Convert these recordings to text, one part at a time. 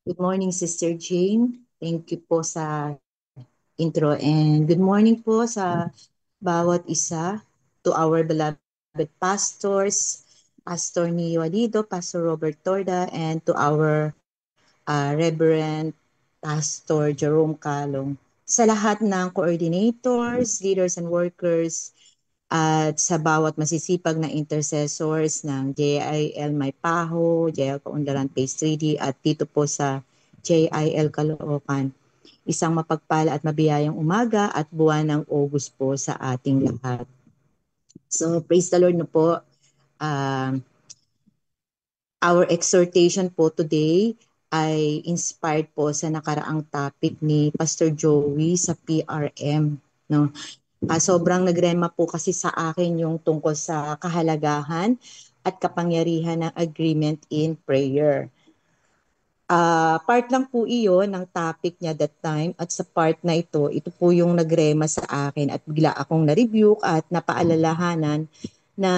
Good morning, Sister Jane. Thank you po sa intro and good morning po sa bawat isa, to our beloved pastors, Pastor Nio Alido, Pastor Robert Torda, and to our Reverend Pastor Jerome Calong. Sa lahat ng coordinators, leaders and workers, at sa bawat masisipag na intercessors ng JIL Maypaho, JIL Kaunlaran Phase 3D at dito po sa JIL Caloocan. Isang mapagpala at mabiyayang umaga at buwan ng August po sa ating lahat. So praise the Lord na po. Our exhortation po today ay inspired po sa nakaraang topic ni Pastor Joey sa PRM. No? Sobrang nagrema po kasi sa akin yung tungkol sa kahalagahan at kapangyarihan ng agreement in prayer. Part lang po iyon ng topic niya that time at sa part na ito po yung nagrema sa akin at bigla akong na-rebuke at napaalalahanan na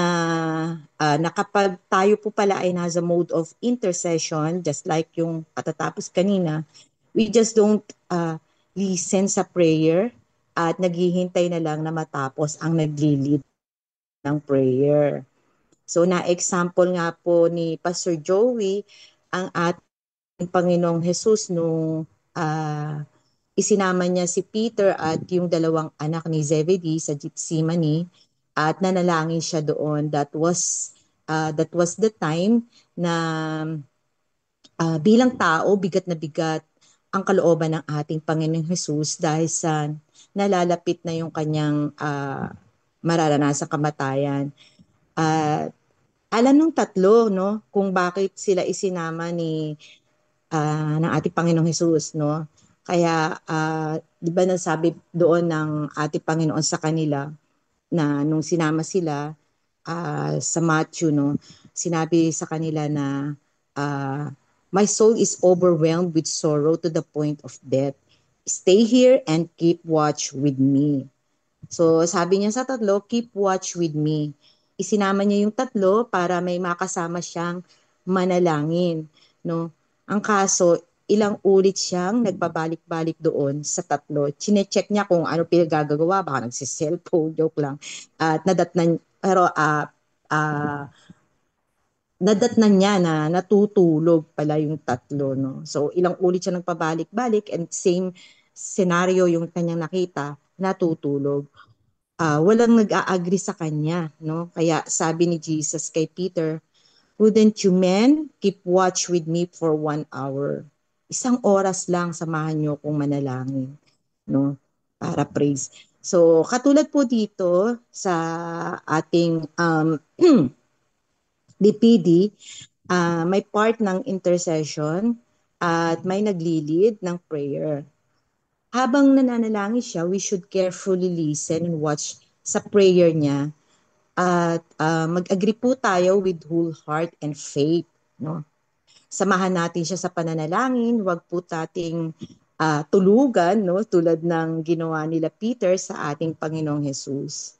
kapag tayo po pala ay nasa mode of intercession, just like yung katatapos kanina, we just don't listen sa prayer at naghihintay na lang na matapos ang nagli-lead ng prayer. So na-example nga po ni Pastor Joey ang ating Panginoong Jesus nung isinama niya si Peter at yung dalawang anak ni Zebedee sa Gethsemane at nanalangin siya doon. That was the time na bilang tao, bigat na bigat ang kalooban ng ating Panginoong Jesus dahil sa nalalapit na yung kanyang mararanasang kamatayan. At alam nung tatlo, no, kung bakit sila isinama ng ating Panginoong Jesus, no? Kaya, 'di ba nasabi doon ng ating Panginoon sa kanila na nung sinama sila sa Matthew, no, sinabi sa kanila na my soul is overwhelmed with sorrow to the point of death. Stay here and keep watch with me. So sabi niya sa tatlo, keep watch with me. Isinama niya yung tatlo para may makasama siyang manalangin, no? Ang kaso, ilang ulit siyang nagpabalik-balik doon sa tatlo. Chine-check niya kung ano pinagagagawa, baka nagsiselfone, joke lang. At nadatnan, pero nadatnan niya na natutulog pala yung tatlo, no? So ilang ulit siya nagpabalik-balik and same scenario yung kanyang nakita, natutulog. Walang nag-a-agree sa kanya, no? Kaya sabi ni Jesus kay Peter, "Wouldn't you men keep watch with me for 1 hour?" Isang oras lang samahan niyo kung manalangin, no? Para praise. So, katulad po dito sa ating DPD, may part ng intercession at may nagli-lead ng prayer. Habang nananalangin siya, we should carefully listen and watch sa prayer niya at mag-agree po tayo with whole heart and faith, no? Samahan natin siya sa pananalangin, wag po tating tulugan, no, tulad ng ginawa nila Peter sa ating Panginoong Jesus.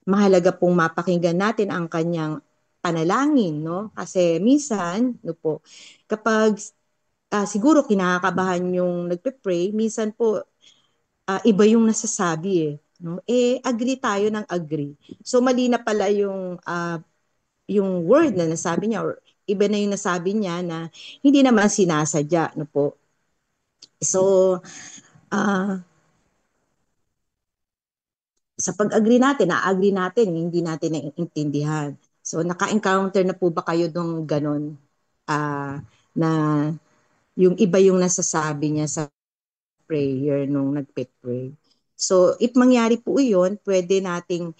Mahalaga pong mapakinggan natin ang kanyang panalangin, no? Kasi minsan, no po, kapag siguro kinakabahan yung nagpe-pray, minsan po iba yung nasasabi eh. No? Agree tayo ng agree. So mali na pala yung word na nasabi niya or iba na yung nasabi niya na hindi naman sinasadya, no po. So uh, sa pag-agree natin, na-agree natin, hindi natin naiintindihan. So naka-encounter na po ba kayo nung ganun na yung iba yung nasasabi niya sa prayer nung nagpe-pray. So, if mangyari po iyon, pwede nating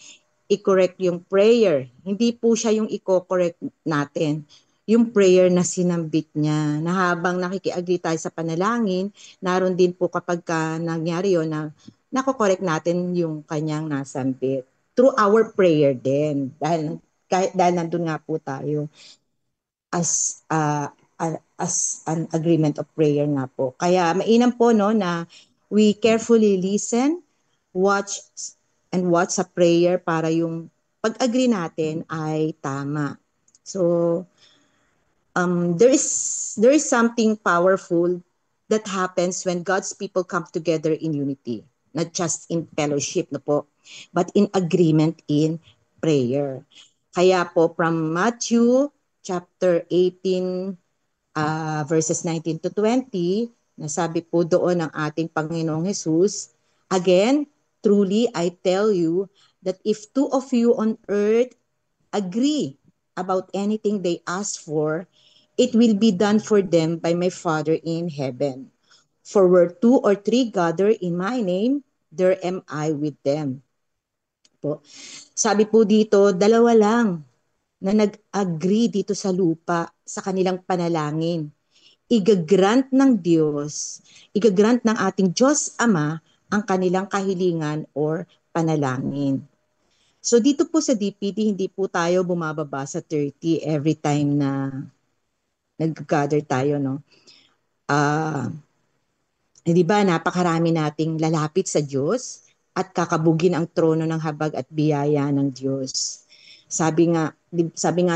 i-correct yung prayer. Hindi po siya yung i-correct natin. Yung prayer na sinambit niya, na habang nakikiagree tayo sa panalangin, naroon din po kapag nangyari yun na nako-correct natin yung kanyang nasambit. Through our prayer din. Dahil nandun nga po tayo as as an agreement of prayer nga po. Kaya mainam po no na we carefully listen, watch watch sa prayer para yung pag-agree natin ay tama. So there is something powerful that happens when God's people come together in unity, not just in fellowship, no po, but in agreement in prayer. Kaya po from Matthew chapter 18 verses 19 to 20, nasabi po doon ng ating Panginoong Jesus, again, truly I tell you that if two of you on earth agree about anything they ask for, it will be done for them by my Father in heaven. For where two or three gather in my name, there am I with them. Po. Sabi po dito, dalawa lang na nag-agree dito sa lupa sa kanilang panalangin. Igagrant ng Diyos, igagrant ng ating Diyos Ama ang kanilang kahilingan or panalangin. So dito po sa DPD, hindi po tayo bumababa sa 30 every time na nag-gather tayo, no? Di ba, napakarami nating lalapit sa Diyos at kakabugin ang trono ng habag at biyaya ng Diyos. Sabi nga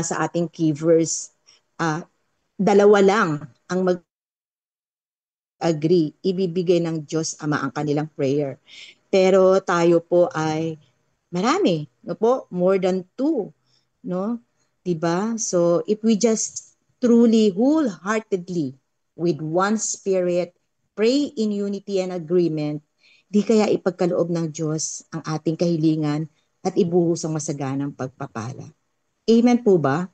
sa ating key verse, dalawa lang ang mag-agree, ibibigay ng Diyos Ama ang kanilang prayer. Pero tayo po ay marami, no po? More than two, no? 'Di ba? So if we just truly wholeheartedly with one spirit pray in unity and agreement, di kaya ipagkaloob ng Diyos ang ating kahilingan at ibuhos ang masaganang pagpapala. Amen po ba?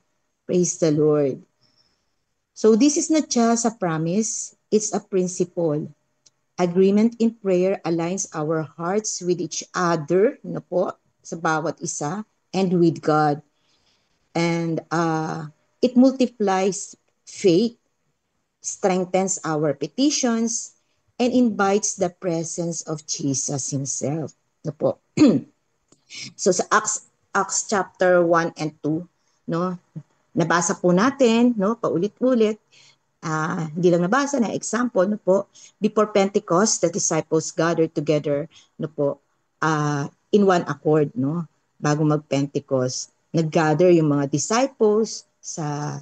Praise the Lord. So this is not just a promise, it's a principle. Agreement in prayer aligns our hearts with each other, no po, sa bawat isa, and with God. And it multiplies faith, strengthens our petitions, and invites the presence of Jesus Himself. No po. So sa Acts chapter 1 and 2, no, nabasa po natin, no, paulit-ulit, hindi lang nabasa na example, no po, before Pentecost, the disciples gathered together, no po, in one accord, no, bago mag-Pentecost. Nag-gather yung mga disciples sa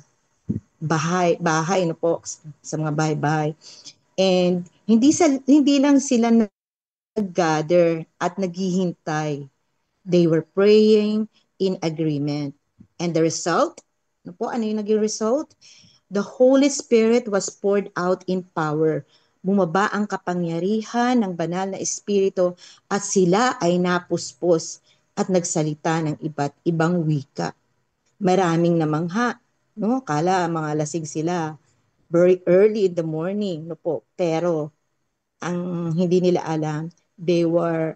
bahay, no po, sa mga bahay-bahay. And hindi lang sila nag-gather at naghihintay. They were praying in agreement. And the result, no po, ano yung naging result? The Holy Spirit was poured out in power. Bumaba ang kapangyarihan ng banal na Espiritu at sila ay napuspos at nagsalita ng iba't ibang wika. Maraming namangha, no? Kala mga lasing sila very early in the morning, no po. Pero ang hindi nila alam, they were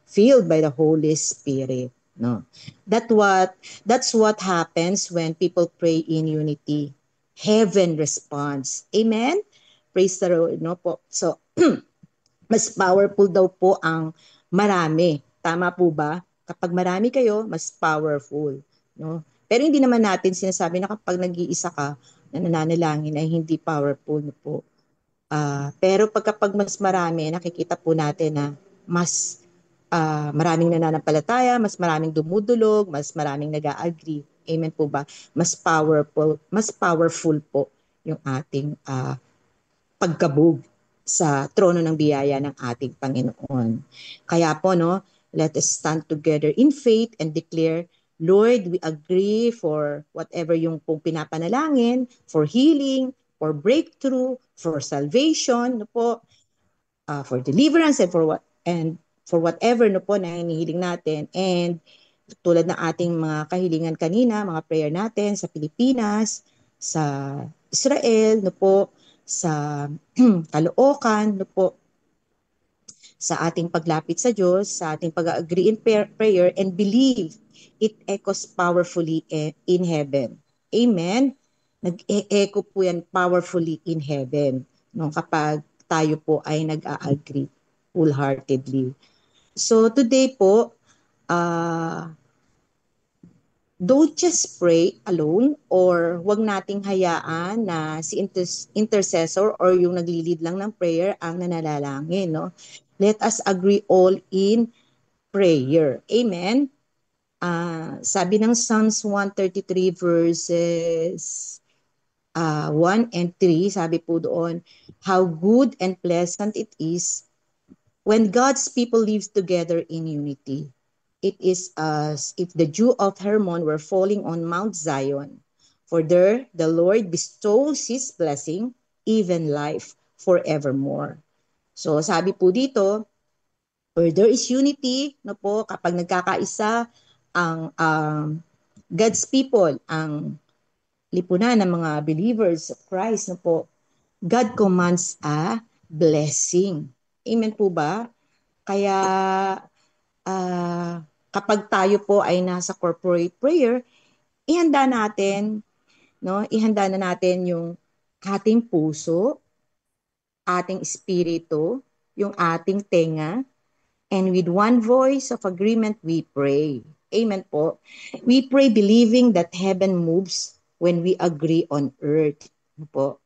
filled by the Holy Spirit. No, that's what happens when people pray in unity. Heaven responds. Amen. Praise the Lord. No po. So mas powerful daw po ang marami. Tama po ba? Kapag marami kayo, mas powerful. No? Pero hindi naman natin sinasabi na kapag nag-iisa ka na nananalangin ay hindi powerful po. Pero kapag mas marami, nakikita po natin na mas maraming nananampalataya, mas maraming dumudulog, mas maraming nag-agree. Amen po ba? Mas powerful po yung ating pagkabog sa trono ng biyaya ng ating Panginoon. Kaya po, no, let us stand together in faith and declare, Lord, we agree for whatever yung pong pinapanalangin, for healing, for breakthrough, for salvation, no po, for deliverance and for whatever no po na hinihiling natin. And tulad ng ating mga kahilingan kanina, mga prayer natin sa Pilipinas, sa Israel, no po, sa Caloocan, no po, sa ating paglapit sa Diyos, sa ating pag-agree in prayer and believe it echoes powerfully in heaven. Amen? Nag-e-echo po yan powerfully in heaven no, kapag tayo po ay nag-a-agree wholeheartedly. So today po, don't just pray alone or wag nating hayaan na si intercessor or yung naglilid lang ng prayer ang nananalangin, no? Let us agree all in prayer. Amen? Sabi ng Psalms 133 verses 1 and 3, sabi po doon, how good and pleasant it is when God's people live together in unity. It is as if the dew of Hermon were falling on Mount Zion. For there the Lord bestows His blessing, even life forevermore. So sabi po dito, where there is unity, no po, kapag nagkakaisa ang God's people, ang lipunan ng mga believers of Christ, no po, God commands a blessing. Amen po ba? Kaya kapag tayo po ay nasa corporate prayer, ihanda natin, no? Ihanda na natin yung ating puso, ating espiritu, yung ating tenga, and with one voice of agreement we pray. Amen po. We pray believing that heaven moves when we agree on earth. Po.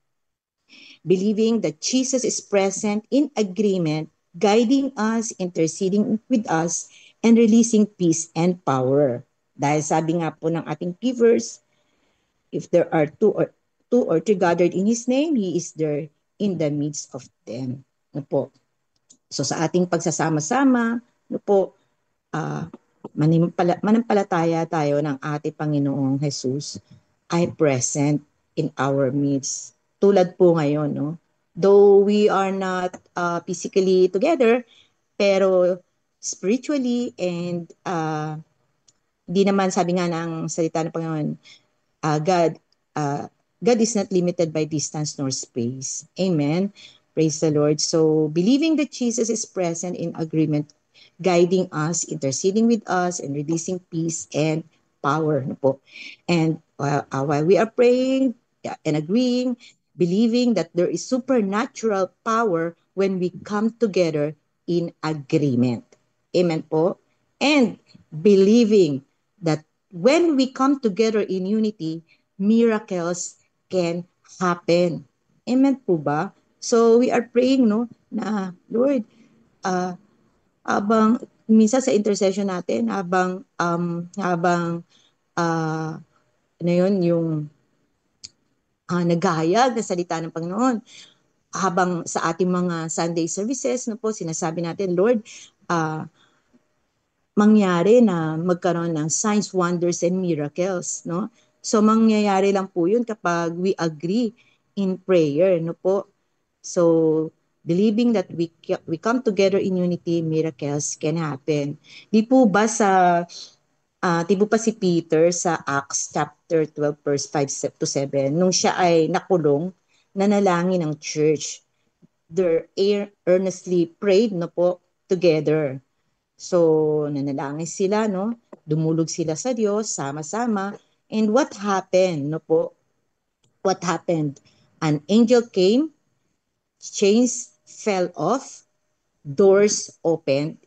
Believing that Jesus is present in agreement, guiding us, interceding with us, and releasing peace and power. Dahil sabi nga po ng ating key verse, if there are two or three gathered in His name, He is there in the midst of them. Ano po? So sa ating pagsasama-sama, ano po, manampalataya tayo ng ating Panginoong Jesus ay present in our midst. Tulad po ngayon, no? Though we are not physically together, pero spiritually and di naman sabi nga ng salita ng Panginoon, uh, God, uh, God is not limited by distance nor space. Amen. Praise the Lord. So, believing that Jesus is present in agreement, guiding us, interceding with us, and releasing peace and power. No po. And while we are praying and agreeing, believing that there is supernatural power when we come together in agreement. Amen po. And believing that when we come together in unity, miracles can happen. Amen po ba? So we are praying, no, na Lord, habang minsan sa intercession natin, habang ano yun, yung naghahayag na salita ng Panginoon, habang sa ating mga Sunday services, no po, sinasabi natin, Lord, mangyari na magkaroon ng signs, wonders, and miracles, no? So, mangyayari lang po yun kapag we agree in prayer, no po? So, believing that we come together in unity, miracles can happen. Di po ba di po pa si Peter sa Acts chapter 12 verse 5 to 7, nung siya ay nakulong, nanalangin ng church. They earnestly prayed, no po, together. So, nanalangin sila, no? Dumulog sila sa Diyos, sama-sama. And what happened, no po? What happened? An angel came, chains fell off, doors opened,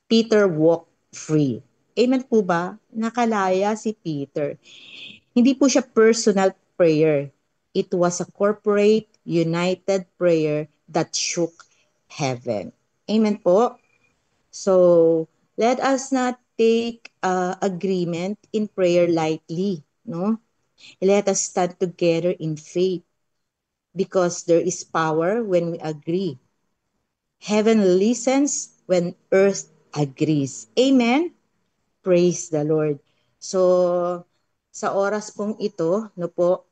Peter walked free. Amen po ba? Nakalaya si Peter. Hindi po siya personal prayer. It was a corporate, united prayer that shook heaven. Amen po? So, let us not take agreement in prayer lightly, no? Let us stand together in faith because there is power when we agree. Heaven listens when earth agrees. Amen? Praise the Lord. So, sa oras pong ito, no po,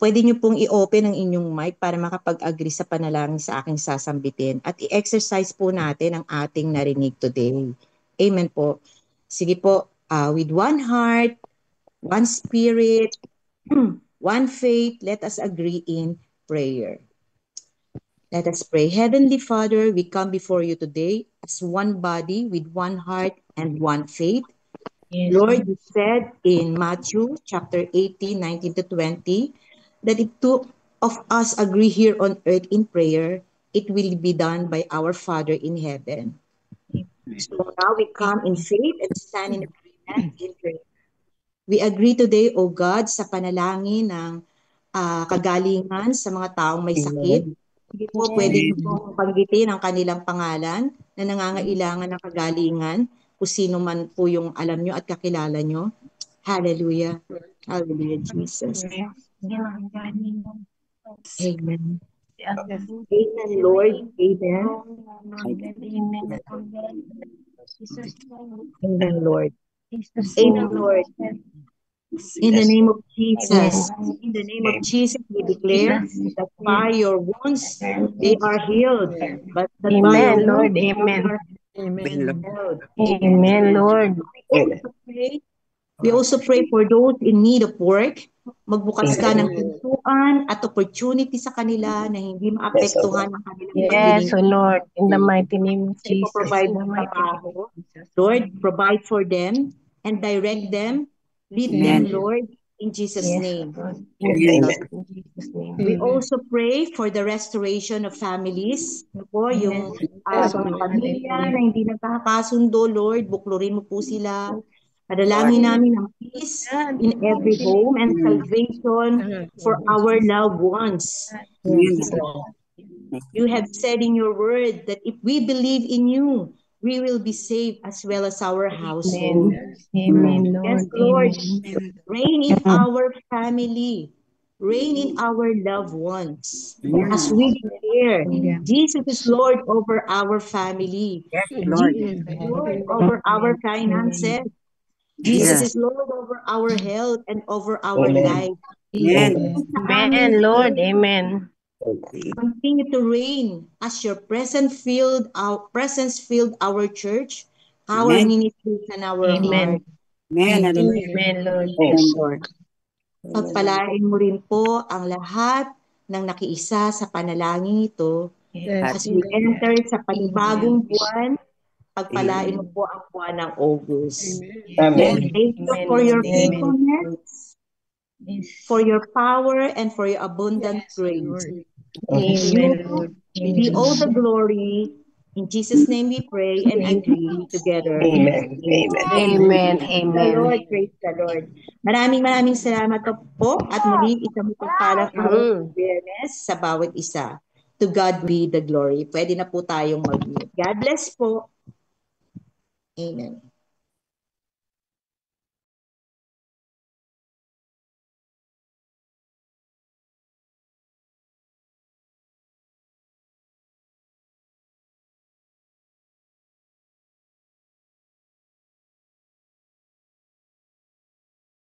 pwede niyo pong i-open ang inyong mic para makapag-agree sa panalangin sa aking sasambitin at i-exercise po natin ang ating narinig today. Amen po. Sige po, with one heart, one spirit, one faith, let us agree in prayer. Let us pray. Heavenly Father, we come before you today as one body with one heart and one faith. Yes, Lord, you said in Matthew chapter 18, 19 to 20, that if two of us agree here on earth in prayer, it will be done by our Father in heaven. So now we come in faith and stand in agreement in prayer. We agree today, O God, sa panalangin ng kagalingan sa mga taong may sakit. Hindi po pwede yes, pong panggitin ang kanilang pangalan. na nangangailangan ng kagalingan, kung sino man po yung alam nyo at kakilala nyo. Hallelujah. Hallelujah, Jesus. Amen. Amen, Lord. Amen. Amen, Lord. Amen, Lord. In the name of Jesus, in the name of Jesus, we declare that by your wounds they are healed, but that by your Amen, Lord. wounds they Amen. are healed. Amen, Lord. We also pray for those in need of work. Magbukas ka ng pintuan at opportunity sa kanila na hindi maapektuhan ang kanilang Yes, paghiling. O Lord, in the mighty name of Sa ipoprovide Jesus. ng trabaho. Lord, provide for them and direct them. Lead them, Lord, in Jesus' Yes, name. Lord. In Jesus' name. We also pray for the restoration of families. Ano po, yung mga pamilya na hindi nagkakasundo, Lord, buklurin mo po sila. Padalangin namin ang peace in every home and salvation for our loved ones. Yes, Lord. You have said in your word that if we believe in you, we will be saved as well as our household. Amen, Yes, Lord. Lord. Amen. Reign in our family. Reign in our loved ones. As we declare, Jesus is Lord over our family. Jesus is Lord over our finances. Jesus is Lord over our health and over our life. Amen, Lord. Amen. Continue to reign as your presence filled our church, our ministries, and our Amen. heart. Amen, Lord. Pagpalain mo rin po ang lahat ng nakiisa sa panalangin ito as we enter sa panibagong buwan. Pagpalain mo po ang buwan ng August. Amen. Thank you for your faithfulness, for your power, and for your abundant grace. Amen, Lord. Be all the glory. In Jesus' name we pray and agree together. Amen. Praise the Amen. Lord, praise the Lord. Maraming salamat po at muli isang mapagpalang araw ng Biyernes sa bawat isa. To God be the glory. Pwede na po tayong mag-mute. God bless po. Amen.